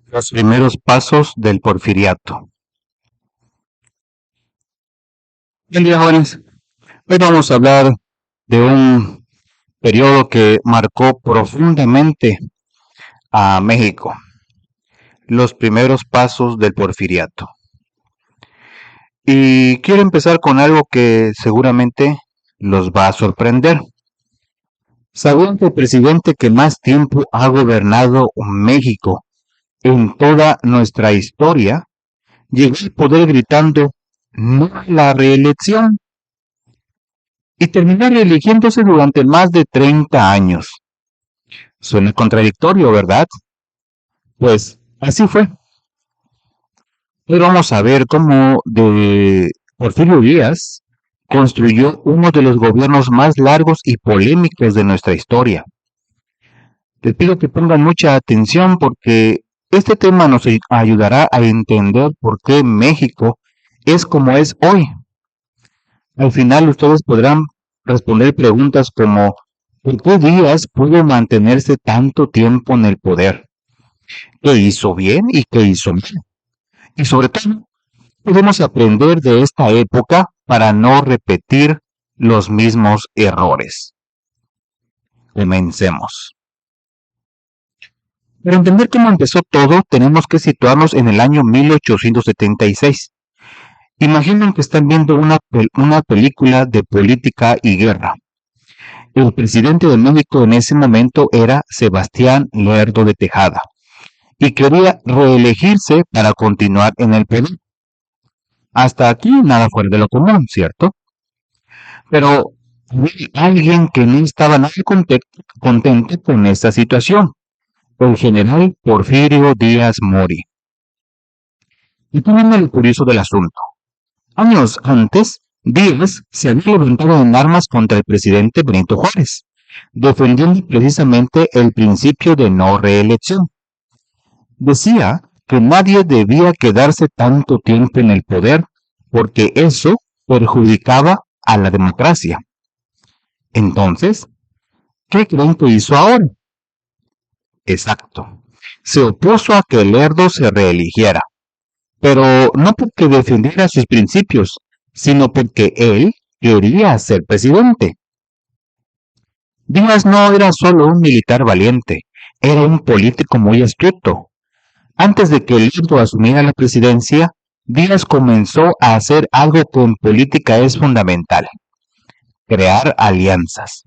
Los primeros pasos del porfiriato. Buen día, jóvenes. Hoy vamos a hablar de un periodo que marcó profundamente a México, los primeros pasos del porfiriato. Y quiero empezar con algo que seguramente los va a sorprender. ¿Sabían que el presidente que más tiempo ha gobernado México en toda nuestra historia llegó al poder gritando no a la reelección y terminó reeligiéndose durante más de 30 años? Suena contradictorio, ¿verdad? Pues así fue. Hoy vamos a ver cómo de Porfirio Díaz construyó uno de los gobiernos más largos y polémicos de nuestra historia. Les pido que pongan mucha atención porque este tema nos ayudará a entender por qué México es como es hoy. Al final ustedes podrán responder preguntas como ¿por qué Díaz pudo mantenerse tanto tiempo en el poder? ¿Qué hizo bien y qué hizo mal? Y sobre todo, podemos aprender de esta época para no repetir los mismos errores. Comencemos. Para entender cómo empezó todo, tenemos que situarnos en el año 1876. Imaginen que están viendo una película de política y guerra. El presidente de México en ese momento era Sebastián Lerdo de Tejada y quería reelegirse para continuar en el poder. Hasta aquí nada fuera de lo común, ¿cierto? Pero había alguien que no estaba nada contento con esta situación, el general Porfirio Díaz Mori. Y aquí viene lo curioso del asunto. Años antes, Díaz se había levantado en armas contra el presidente Benito Juárez, defendiendo precisamente el principio de no reelección. Decía que nadie debía quedarse tanto tiempo en el poder porque eso perjudicaba a la democracia. Entonces, ¿qué creen que hizo ahora? Exacto. Se opuso a que Lerdo se reeligiera, pero no porque defendiera sus principios, sino porque él quería ser presidente. Díaz no era solo un militar valiente, era un político muy astuto. Antes de que Lerdo asumiera la presidencia, Díaz comenzó a hacer algo que en política es fundamental: crear alianzas.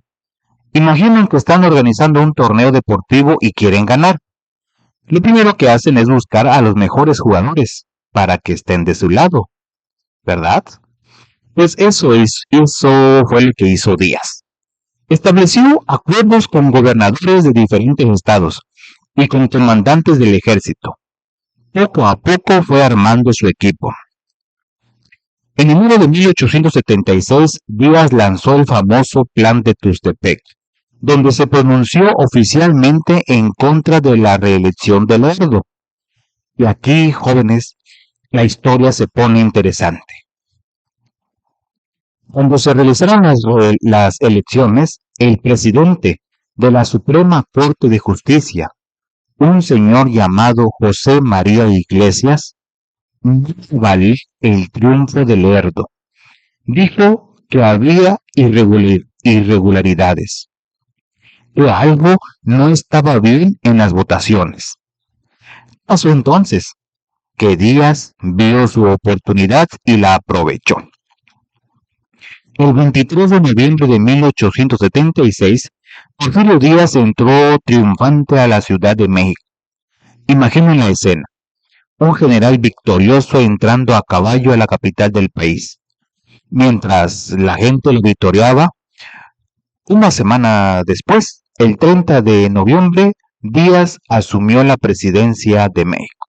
Imaginen que están organizando un torneo deportivo y quieren ganar. Lo primero que hacen es buscar a los mejores jugadores para que estén de su lado, ¿verdad? Pues eso fue lo que hizo Díaz. Estableció acuerdos con gobernadores de diferentes estados y con comandantes del ejército. Poco a poco fue armando su equipo. En enero de 1876, Díaz lanzó el famoso Plan de Tuxtepec, donde se pronunció oficialmente en contra de la reelección de Lerdo. Y aquí, jóvenes, la historia se pone interesante. Cuando se realizaron las elecciones, el presidente de la Suprema Corte de Justicia, un señor llamado José María Iglesias, no valí el triunfo de Lerdo. Dijo que había irregularidades, que algo no estaba bien en las votaciones. Pasó entonces que Díaz vio su oportunidad y la aprovechó. El 23 de noviembre de 1876, Porfirio Díaz entró triunfante a la Ciudad de México. Imaginen la escena: un general victorioso entrando a caballo a la capital del país. Mientras la gente lo victoriaba, una semana después, el 30 de noviembre, Díaz asumió la presidencia de México.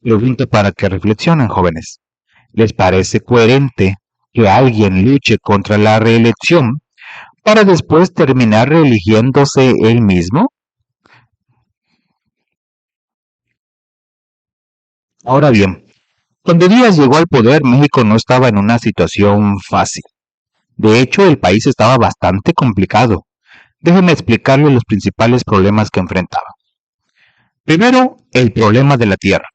Pregunta para que reflexionen, jóvenes. ¿Les parece coherente que alguien luche contra la reelección para después terminar reeligiéndose él mismo? Ahora bien, cuando Díaz llegó al poder, México no estaba en una situación fácil. De hecho, el país estaba bastante complicado. Déjeme explicarle los principales problemas que enfrentaba. Primero, el problema de la tierra.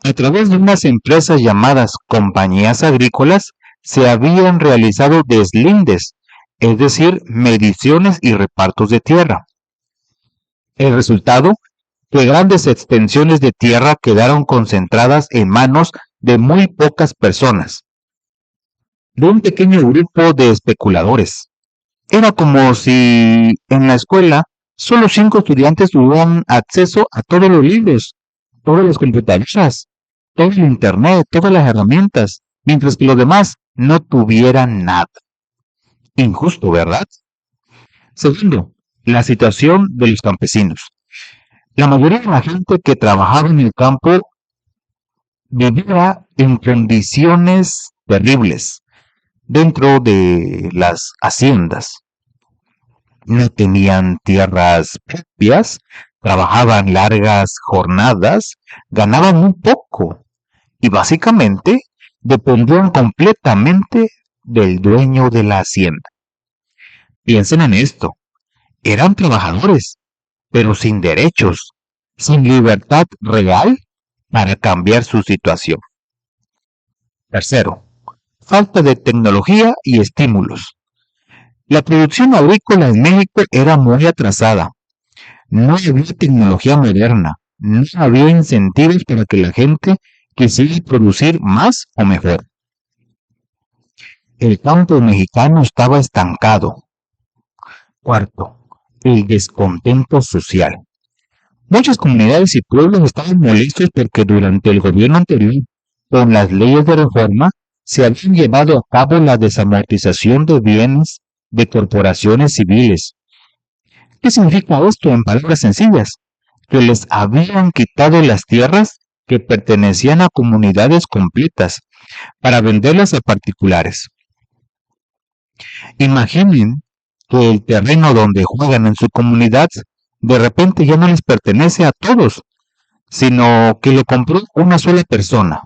A través de unas empresas llamadas compañías agrícolas se habían realizado deslindes, es decir, mediciones y repartos de tierra. El resultado, que grandes extensiones de tierra quedaron concentradas en manos de muy pocas personas, de un pequeño grupo de especuladores. Era como si en la escuela solo 5 estudiantes tuvieran acceso a todos los libros, todas las computadoras, todo el internet, todas las herramientas, mientras que los demás no tuvieran nada. Injusto, ¿verdad? Segundo, la situación de los campesinos. La mayoría de la gente que trabajaba en el campo vivía en condiciones terribles dentro de las haciendas. No tenían tierras propias, trabajaban largas jornadas, ganaban muy poco y básicamente dependían completamente del dueño de la hacienda. Piensen en esto, eran trabajadores, pero sin derechos, sin libertad real para cambiar su situación. Tercero, falta de tecnología y estímulos. La producción agrícola en México era muy atrasada. No había tecnología moderna, no había incentivos para que la gente quisiera producir más o mejor. El campo mexicano estaba estancado. Cuarto, el descontento social. Muchas comunidades y pueblos estaban molestos porque durante el gobierno anterior, con las leyes de reforma, se habían llevado a cabo la desamortización de bienes de corporaciones civiles. ¿Qué significa esto en palabras sencillas? Que les habían quitado las tierras que pertenecían a comunidades completas para venderlas a particulares. Imaginen que el terreno donde juegan en su comunidad de repente ya no les pertenece a todos, sino que lo compró una sola persona.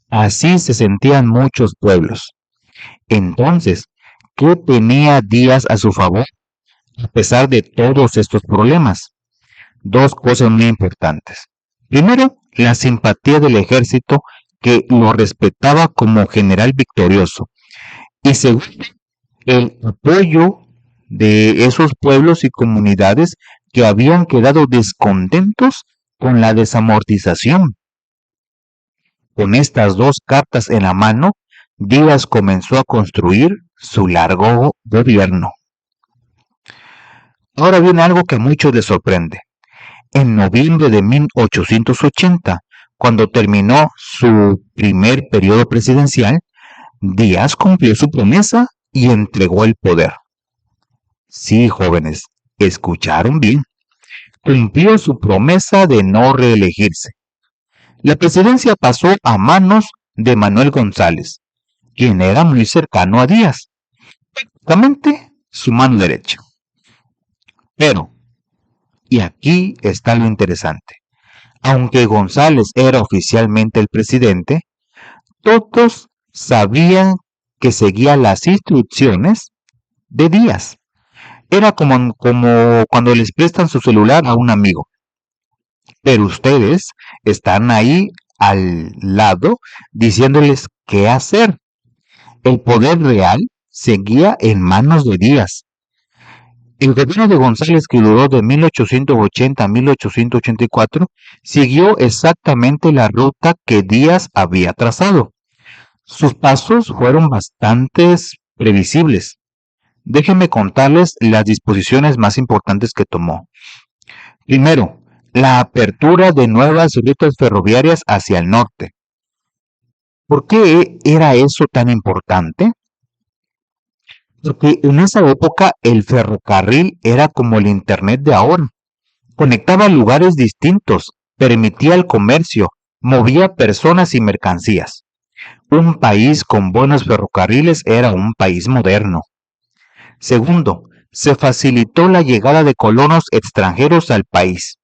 Así se sentían muchos pueblos. Entonces, ¿qué tenía Díaz a su favor a pesar de todos estos problemas? Dos cosas muy importantes. Primero, la simpatía del ejército que lo respetaba como general victorioso. Y segundo, el apoyo de esos pueblos y comunidades que habían quedado descontentos con la desamortización. Con estas dos cartas en la mano, Díaz comenzó a construir su largo gobierno. Ahora viene algo que a muchos les sorprende. En noviembre de 1880, cuando terminó su primer periodo presidencial, Díaz cumplió su promesa y entregó el poder. Sí, jóvenes, escucharon bien. Cumplió su promesa de no reelegirse. La presidencia pasó a manos de Manuel González, quien era muy cercano a Díaz, prácticamente su mano derecha. Pero, y aquí está lo interesante, aunque González era oficialmente el presidente, todos sabían que seguía las instrucciones de Díaz. Era como cuando les prestan su celular a un amigo. Pero ustedes están ahí al lado diciéndoles qué hacer. El poder real seguía en manos de Díaz. El gobierno de González, que duró de 1880 a 1884, siguió exactamente la ruta que Díaz había trazado. Sus pasos fueron bastante previsibles. Déjenme contarles las disposiciones más importantes que tomó. Primero, la apertura de nuevas rutas ferroviarias hacia el norte. ¿Por qué era eso tan importante? Porque en esa época el ferrocarril era como el internet de ahora. Conectaba lugares distintos, permitía el comercio, movía personas y mercancías. Un país con buenos ferrocarriles era un país moderno. Segundo, se facilitó la llegada de colonos extranjeros al país.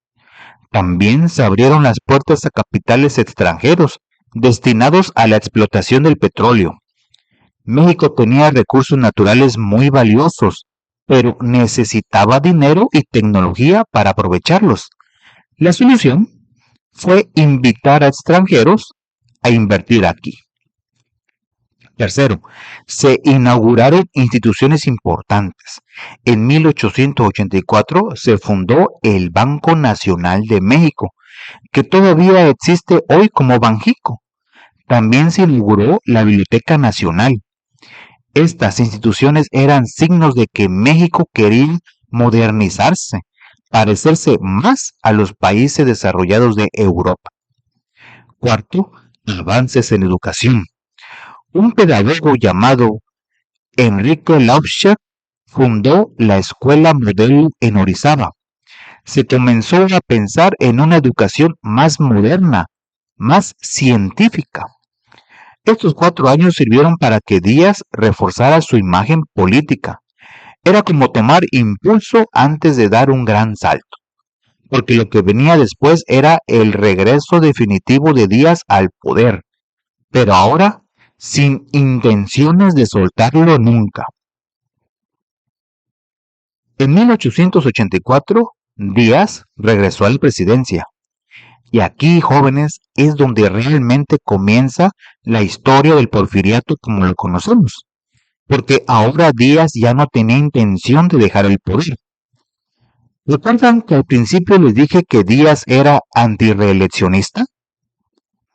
También se abrieron las puertas a capitales extranjeros destinados a la explotación del petróleo. México tenía recursos naturales muy valiosos, pero necesitaba dinero y tecnología para aprovecharlos. La solución fue invitar a extranjeros a invertir aquí. Tercero, se inauguraron instituciones importantes. En 1884 se fundó el Banco Nacional de México, que todavía existe hoy como Banjico. También se inauguró la Biblioteca Nacional. Estas instituciones eran signos de que México quería modernizarse, parecerse más a los países desarrollados de Europa. Cuarto, avances en educación. Un pedagogo llamado Enrique Lauscher fundó la Escuela Modelo en Orizaba. Se comenzó a pensar en una educación más moderna, más científica. Estos 4 años sirvieron para que Díaz reforzara su imagen política. Era como tomar impulso antes de dar un gran salto, porque lo que venía después era el regreso definitivo de Díaz al poder, pero ahora sin intenciones de soltarlo nunca. En 1884, Díaz regresó a la presidencia. Y aquí, jóvenes, es donde realmente comienza la historia del porfiriato como lo conocemos, porque ahora Díaz ya no tenía intención de dejar el poder. ¿Recuerdan que al principio les dije que Díaz era antirreeleccionista?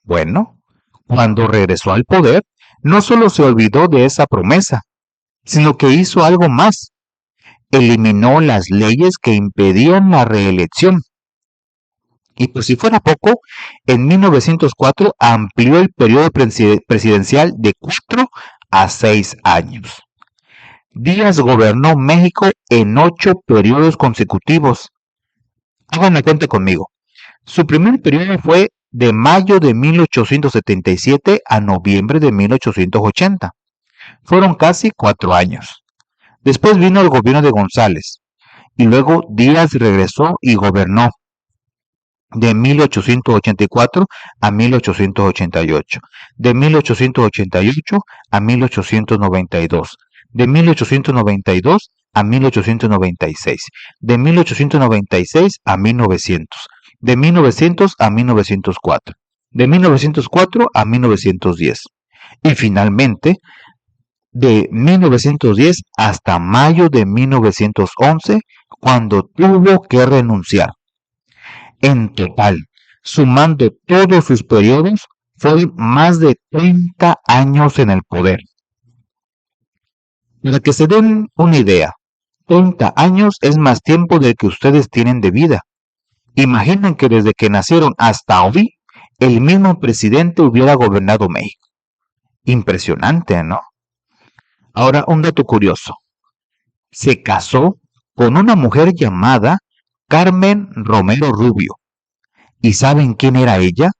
Bueno, cuando regresó al poder, no solo se olvidó de esa promesa, sino que hizo algo más. Eliminó las leyes que impedían la reelección. Y por si fuera poco, en 1904 amplió el periodo presidencial de 4 a 6 años. Díaz gobernó México en 8 periodos consecutivos. Hagan la cuenta conmigo. Su primer periodo fue de mayo de 1877 a noviembre de 1880. Fueron casi 4 años. Después vino el gobierno de González, y luego Díaz regresó y gobernó de 1884 a 1888, de 1888 a 1892, de 1892 a 1896, de 1896 a 1900, de 1900 a 1904, de 1904 a 1910 y finalmente de 1910 hasta mayo de 1911, cuando tuvo que renunciar. En total, sumando todos sus periodos, fueron más de 30 años en el poder. Para que se den una idea, 30 años es más tiempo del que ustedes tienen de vida. Imaginen que desde que nacieron hasta hoy, el mismo presidente hubiera gobernado México. Impresionante, ¿no? Ahora, un dato curioso. Se casó con una mujer llamada Carmen Romero Rubio. ¿Y saben quién era ella?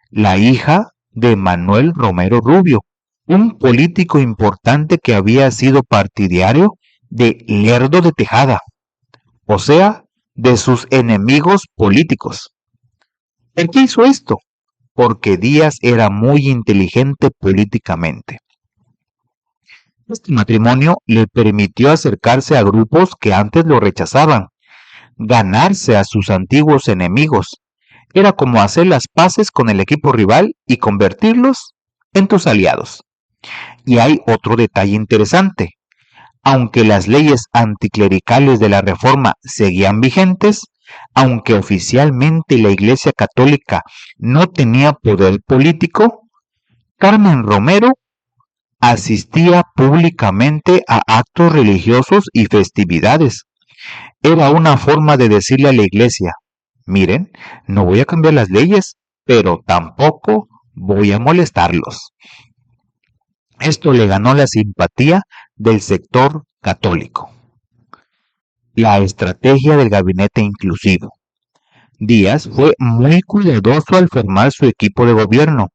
La hija de Manuel Romero Rubio, un político importante que había sido partidario de Lerdo de Tejada, o sea, de sus enemigos políticos. ¿Por qué hizo esto? Porque Díaz era muy inteligente políticamente. Este matrimonio le permitió acercarse a grupos que antes lo rechazaban, ganarse a sus antiguos enemigos. Era como hacer las paces con el equipo rival y convertirlos en tus aliados. Y hay otro detalle interesante. Aunque las leyes anticlericales de la Reforma seguían vigentes, aunque oficialmente la Iglesia Católica no tenía poder político, Carmen Romero asistía públicamente a actos religiosos y festividades. Era una forma de decirle a la Iglesia: miren, no voy a cambiar las leyes, pero tampoco voy a molestarlos. Esto le ganó la simpatía del sector católico. La estrategia del gabinete inclusivo. Díaz fue muy cuidadoso al formar su equipo de gobierno.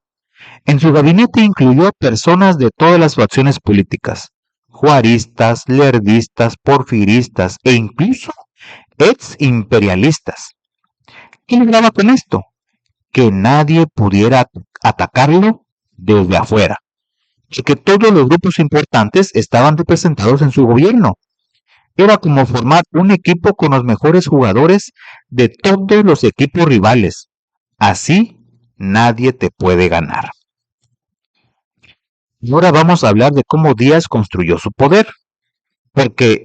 En su gabinete incluyó personas de todas las facciones políticas, juaristas, lerdistas, porfiristas e incluso ex-imperialistas. ¿Qué lograba con esto? Que nadie pudiera atacarlo desde afuera, porque todos los grupos importantes estaban representados en su gobierno. Era como formar un equipo con los mejores jugadores de todos los equipos rivales. Así nadie te puede ganar. Y ahora vamos a hablar de cómo Díaz construyó su poder, porque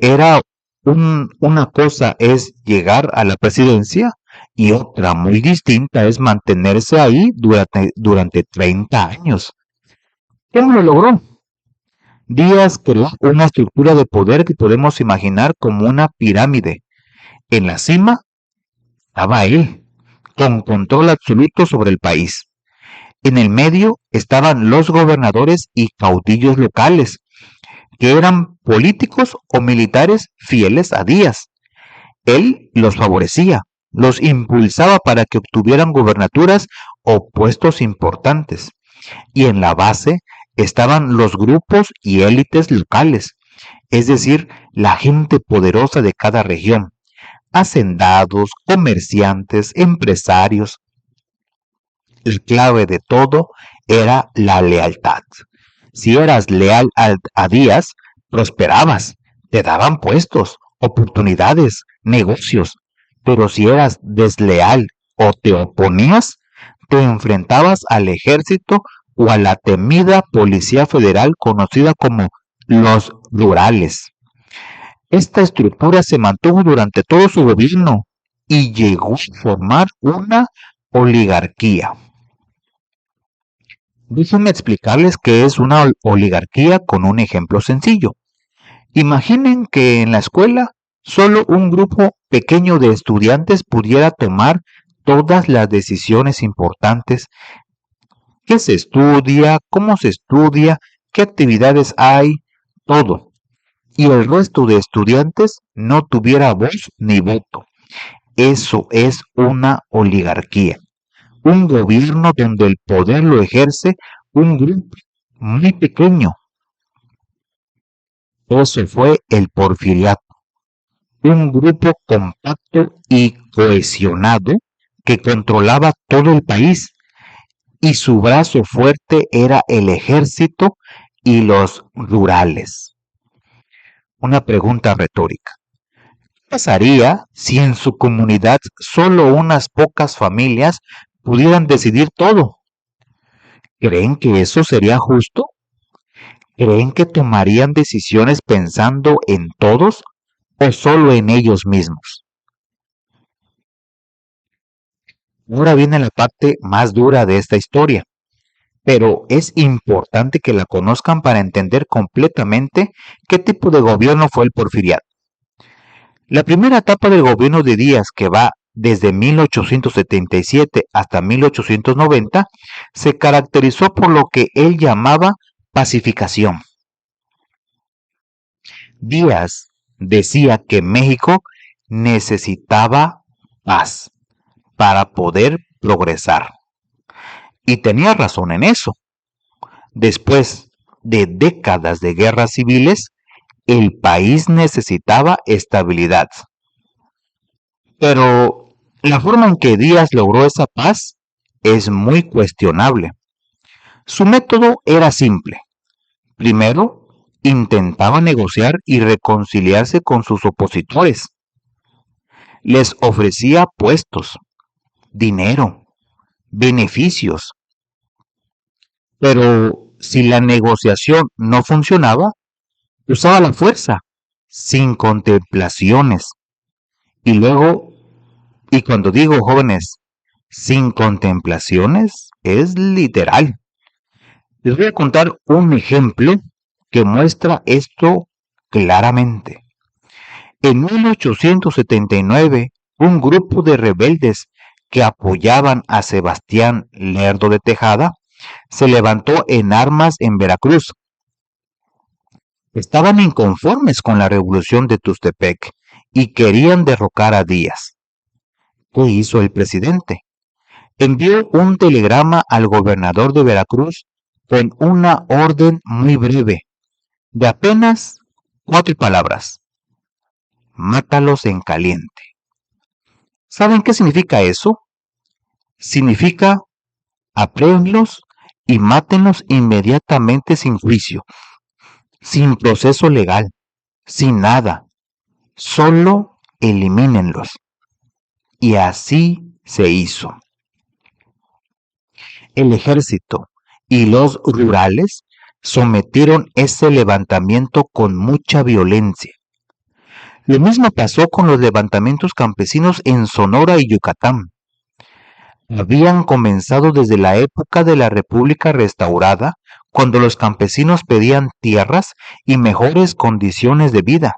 una cosa es llegar a la presidencia y otra muy distinta es mantenerse ahí durante 30 años. ¿Cómo lo logró? Díaz creó una estructura de poder que podemos imaginar como una pirámide. En la cima estaba él, con control absoluto sobre el país. En el medio estaban los gobernadores y caudillos locales, que eran políticos o militares fieles a Díaz. Él los favorecía, los impulsaba para que obtuvieran gubernaturas o puestos importantes. Y en la base estaban los grupos y élites locales, es decir, la gente poderosa de cada región, hacendados, comerciantes, empresarios. La clave de todo era la lealtad. Si eras leal a Díaz, prosperabas, te daban puestos, oportunidades, negocios. Pero si eras desleal o te oponías, te enfrentabas al ejército o a la temida Policía Federal conocida como los rurales. Esta estructura se mantuvo durante todo su gobierno y llegó a formar una oligarquía. Déjenme explicarles qué es una oligarquía con un ejemplo sencillo. Imaginen que en la escuela solo un grupo pequeño de estudiantes pudiera tomar todas las decisiones importantes. ¿Qué se estudia? ¿Cómo se estudia? ¿Qué actividades hay? Todo. Y el resto de estudiantes no tuviera voz ni voto. Eso es una oligarquía. Un gobierno donde el poder lo ejerce un grupo muy pequeño. Eso fue el porfiriato. Un grupo compacto y cohesionado que controlaba todo el país y su brazo fuerte era el ejército y los rurales. Una pregunta retórica. ¿Qué pasaría si en su comunidad solo unas pocas familias pudieran decidir todo? ¿Creen que eso sería justo? ¿Creen que tomarían decisiones pensando en todos o solo en ellos mismos? Ahora viene la parte más dura de esta historia, pero es importante que la conozcan para entender completamente qué tipo de gobierno fue el porfiriato. La primera etapa del gobierno de Díaz, que va desde 1877 hasta 1890, se caracterizó por lo que él llamaba pacificación. Díaz decía que México necesitaba paz para poder progresar. Y tenía razón en eso. Después de décadas de guerras civiles, el país necesitaba estabilidad. Pero la forma en que Díaz logró esa paz es muy cuestionable. Su método era simple. Primero, intentaba negociar y reconciliarse con sus opositores. Les ofrecía puestos, dinero, beneficios. Pero si la negociación no funcionaba, usaba la fuerza, sin contemplaciones. Y cuando digo jóvenes, sin contemplaciones, es literal. Les voy a contar un ejemplo que muestra esto claramente. En 1879, un grupo de rebeldes que apoyaban a Sebastián Lerdo de Tejada se levantó en armas en Veracruz. Estaban inconformes con la revolución de Tuxtepec y querían derrocar a Díaz. ¿Qué hizo el presidente? Envió un telegrama al gobernador de Veracruz con una orden muy breve, de apenas 4 palabras. Mátalos en caliente. ¿Saben qué significa eso? Significa apréhenlos y mátenlos inmediatamente sin juicio, sin proceso legal, sin nada. Solo elimínenlos. Y así se hizo. El ejército y los rurales sometieron ese levantamiento con mucha violencia. Lo mismo pasó con los levantamientos campesinos en Sonora y Yucatán. Habían comenzado desde la época de la República restaurada, cuando los campesinos pedían tierras y mejores condiciones de vida.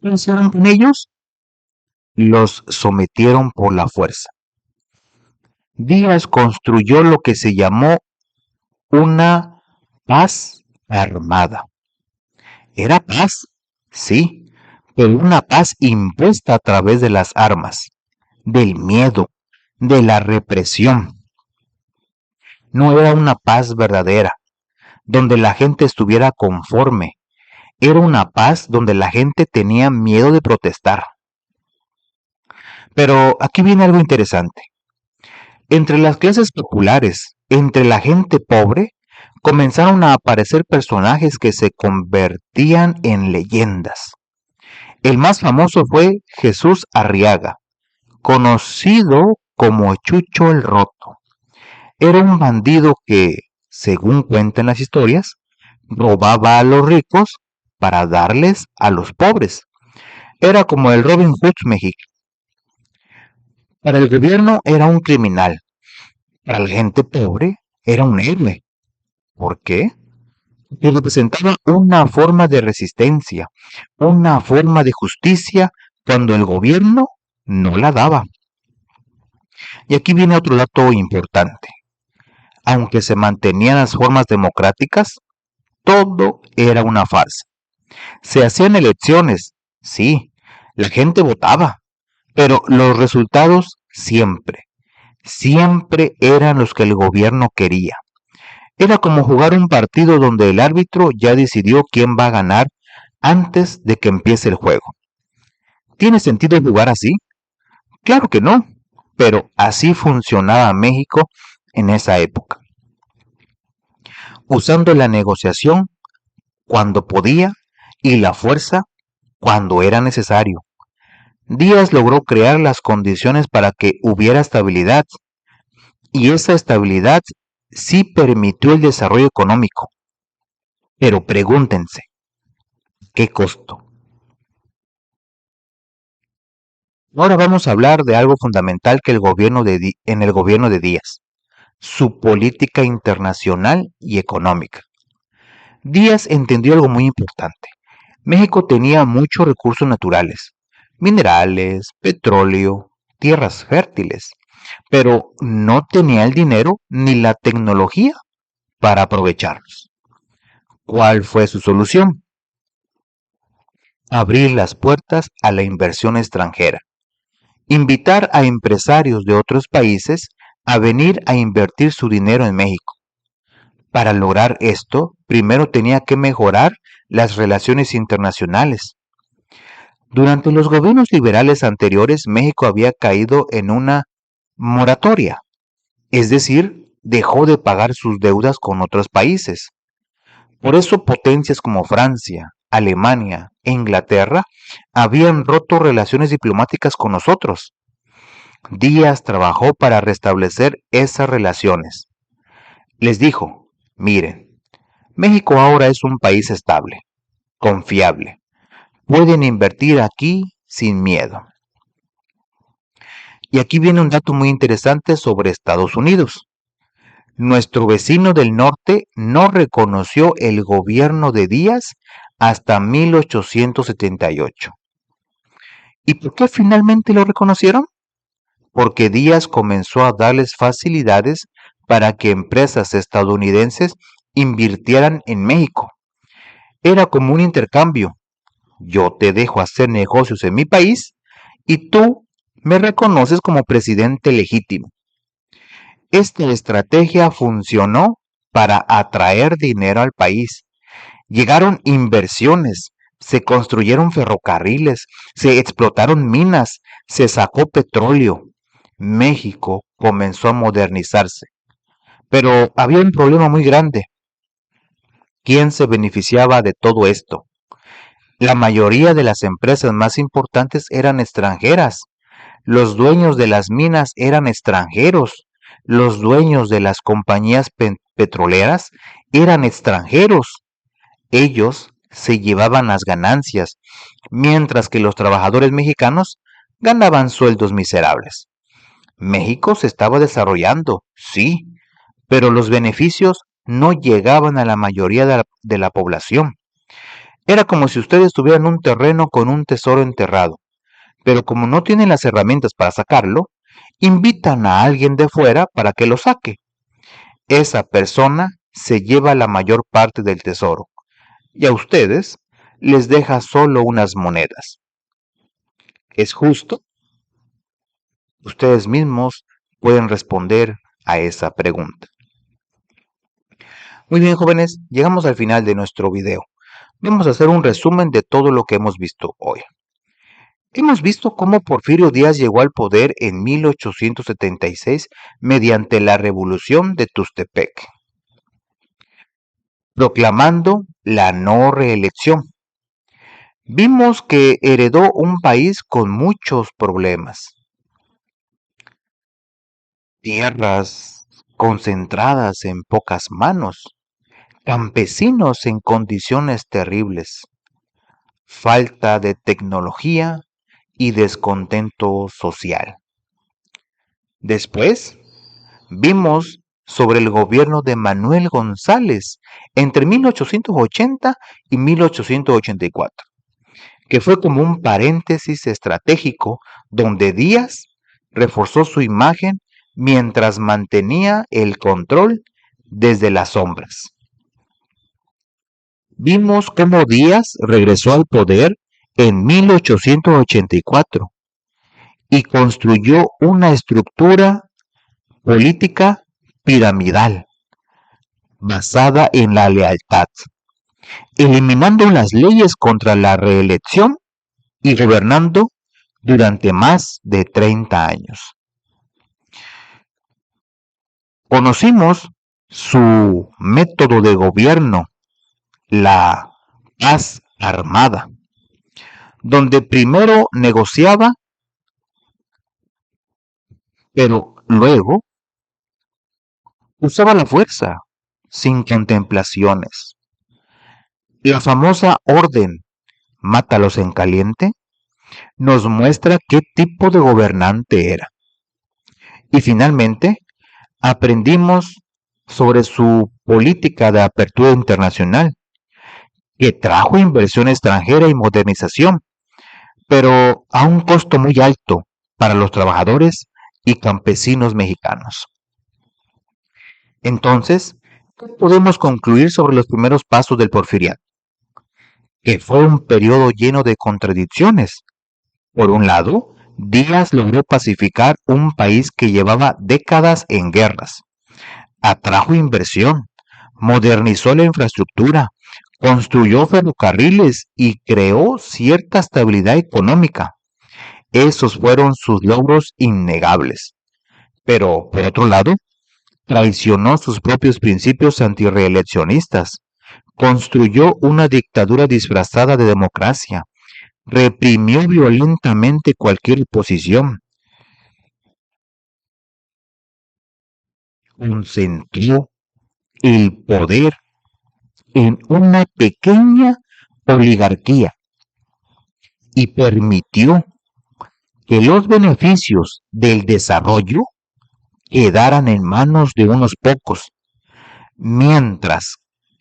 ¿Qué hicieron con ellos? Los sometieron por la fuerza. Díaz construyó lo que se llamó una paz armada. Era paz, sí, pero una paz impuesta a través de las armas, del miedo, de la represión. No era una paz verdadera, donde la gente estuviera conforme. Era una paz donde la gente tenía miedo de protestar. Pero aquí viene algo interesante. Entre las clases populares, entre la gente pobre, comenzaron a aparecer personajes que se convertían en leyendas. El más famoso fue Jesús Arriaga, conocido como Chucho el Roto. Era un bandido que, según cuentan las historias, robaba a los ricos para darles a los pobres. Era como el Robin Hood mexicano. Para el gobierno era un criminal, para la gente pobre era un héroe. ¿Por qué? Que representaba una forma de resistencia, una forma de justicia cuando el gobierno no la daba. Y aquí viene otro dato importante. Aunque se mantenían las formas democráticas, todo era una farsa. Se hacían elecciones, sí, la gente votaba, pero los resultados siempre eran los que el gobierno quería. Era como jugar un partido donde el árbitro ya decidió quién va a ganar antes de que empiece el juego. ¿Tiene sentido jugar así? Claro que no, pero así funcionaba México en esa época. Usando la negociación cuando podía y la fuerza cuando era necesario. Díaz logró crear las condiciones para que hubiera estabilidad, y esa estabilidad sí permitió el desarrollo económico. Pero pregúntense, ¿qué costo? Ahora vamos a hablar de algo fundamental que en el gobierno de Díaz, su política internacional y económica. Díaz entendió algo muy importante. México tenía muchos recursos naturales, minerales, petróleo, tierras fértiles, pero no tenía el dinero ni la tecnología para aprovecharlos. ¿Cuál fue su solución? Abrir las puertas a la inversión extranjera. Invitar a empresarios de otros países a venir a invertir su dinero en México. Para lograr esto, primero tenía que mejorar las relaciones internacionales. Durante los gobiernos liberales anteriores, México había caído en una moratoria, es decir, dejó de pagar sus deudas con otros países. Por eso potencias como Francia, Alemania e Inglaterra habían roto relaciones diplomáticas con nosotros. Díaz trabajó para restablecer esas relaciones. Les dijo, miren, México ahora es un país estable, confiable. Pueden invertir aquí sin miedo. Y aquí viene un dato muy interesante sobre Estados Unidos. Nuestro vecino del norte no reconoció el gobierno de Díaz hasta 1878. ¿Y por qué finalmente lo reconocieron? Porque Díaz comenzó a darles facilidades para que empresas estadounidenses invirtieran en México. Era como un intercambio. Yo te dejo hacer negocios en mi país y tú me reconoces como presidente legítimo. Esta estrategia funcionó para atraer dinero al país. Llegaron inversiones, se construyeron ferrocarriles, se explotaron minas, se sacó petróleo. México comenzó a modernizarse. Pero había un problema muy grande. ¿Quién se beneficiaba de todo esto? La mayoría de las empresas más importantes eran extranjeras. Los dueños de las minas eran extranjeros. Los dueños de las compañías petroleras eran extranjeros. Ellos se llevaban las ganancias, mientras que los trabajadores mexicanos ganaban sueldos miserables. México se estaba desarrollando, sí, pero los beneficios no llegaban a la mayoría de la población. Era como si ustedes tuvieran un terreno con un tesoro enterrado, pero como no tienen las herramientas para sacarlo, invitan a alguien de fuera para que lo saque. Esa persona se lleva la mayor parte del tesoro y a ustedes les deja solo unas monedas. ¿Es justo? Ustedes mismos pueden responder a esa pregunta. Muy bien, jóvenes, llegamos al final de nuestro video. Vamos a hacer un resumen de todo lo que hemos visto hoy. Hemos visto cómo Porfirio Díaz llegó al poder en 1876 mediante la Revolución de Tustepec, proclamando la no reelección. Vimos que heredó un país con muchos problemas. Tierras concentradas en pocas manos, campesinos en condiciones terribles, falta de tecnología y descontento social. Después, vimos sobre el gobierno de Manuel González entre 1880 y 1884, que fue como un paréntesis estratégico donde Díaz reforzó su imagen mientras mantenía el control desde las sombras. Vimos cómo Díaz regresó al poder en 1884 y construyó una estructura política piramidal basada en la lealtad, eliminando las leyes contra la reelección y gobernando durante más de 30 años. Conocimos su método de gobierno, la paz armada, donde primero negociaba, pero luego usaba la fuerza sin contemplaciones. La famosa orden "mátalos en caliente" nos muestra qué tipo de gobernante era. Y finalmente, aprendimos sobre su política de apertura internacional, que trajo inversión extranjera y modernización, pero a un costo muy alto para los trabajadores y campesinos mexicanos. Entonces, ¿qué podemos concluir sobre los primeros pasos del porfiriato? Que fue un periodo lleno de contradicciones. Por un lado, Díaz logró pacificar un país que llevaba décadas en guerras. Atrajo inversión, modernizó la infraestructura, construyó ferrocarriles y creó cierta estabilidad económica. Esos fueron sus logros innegables. Pero, por otro lado, traicionó sus propios principios antirreeleccionistas, construyó una dictadura disfrazada de democracia, reprimió violentamente cualquier oposición, concentró el poder en una pequeña oligarquía y permitió que los beneficios del desarrollo quedaran en manos de unos pocos, mientras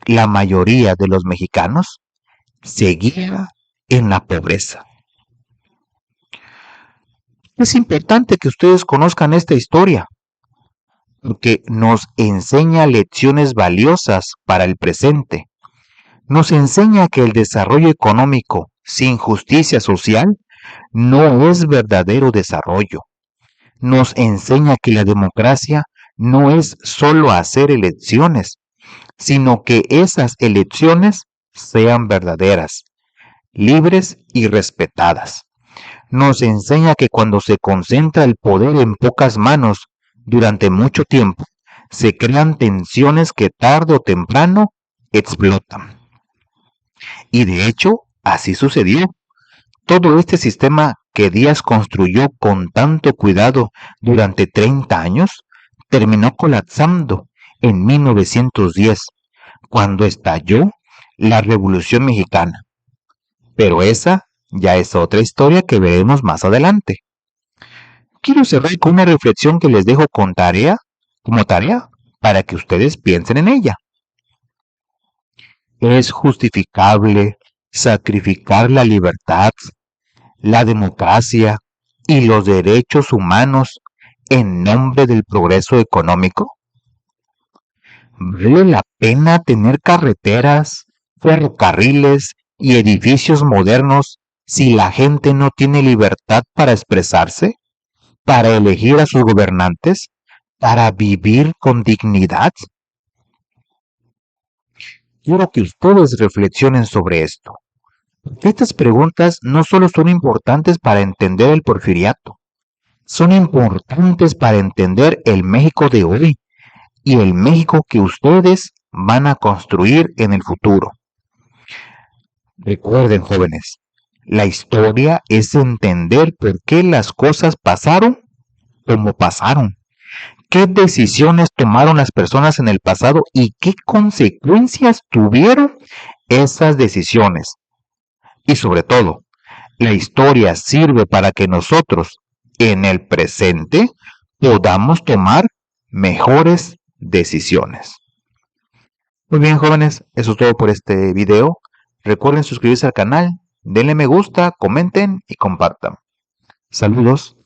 la mayoría de los mexicanos seguía en la pobreza. Es importante que ustedes conozcan esta historia, porque nos enseña lecciones valiosas para el presente. Nos enseña que el desarrollo económico sin justicia social no es verdadero desarrollo. Nos enseña que la democracia no es solo hacer elecciones, sino que esas elecciones sean verdaderas, libres y respetadas. Nos enseña que cuando se concentra el poder en pocas manos durante mucho tiempo, se crean tensiones que tarde o temprano explotan. Y de hecho, Así sucedió. Todo este sistema que Díaz construyó con tanto cuidado durante 30 años terminó colapsando en 1910, cuando estalló la Revolución Mexicana. Pero esa ya es otra historia que veremos más adelante. Quiero cerrar con una reflexión que les dejo como tarea, para que ustedes piensen en ella. ¿Es justificable sacrificar la libertad, la democracia y los derechos humanos en nombre del progreso económico? ¿Vale la pena tener carreteras, ferrocarriles y edificios modernos si la gente no tiene libertad para expresarse, para elegir a sus gobernantes, para vivir con dignidad? Quiero que ustedes reflexionen sobre esto. Estas preguntas no solo son importantes para entender el porfiriato, son importantes para entender el México de hoy y el México que ustedes van a construir en el futuro. Recuerden, jóvenes, la historia es entender por qué las cosas pasaron como pasaron, qué decisiones tomaron las personas en el pasado y qué consecuencias tuvieron esas decisiones. Y sobre todo, la historia sirve para que nosotros, en el presente, podamos tomar mejores decisiones. Muy bien, jóvenes, eso es todo por este video. Recuerden suscribirse al canal, denle me gusta, comenten y compartan. Saludos.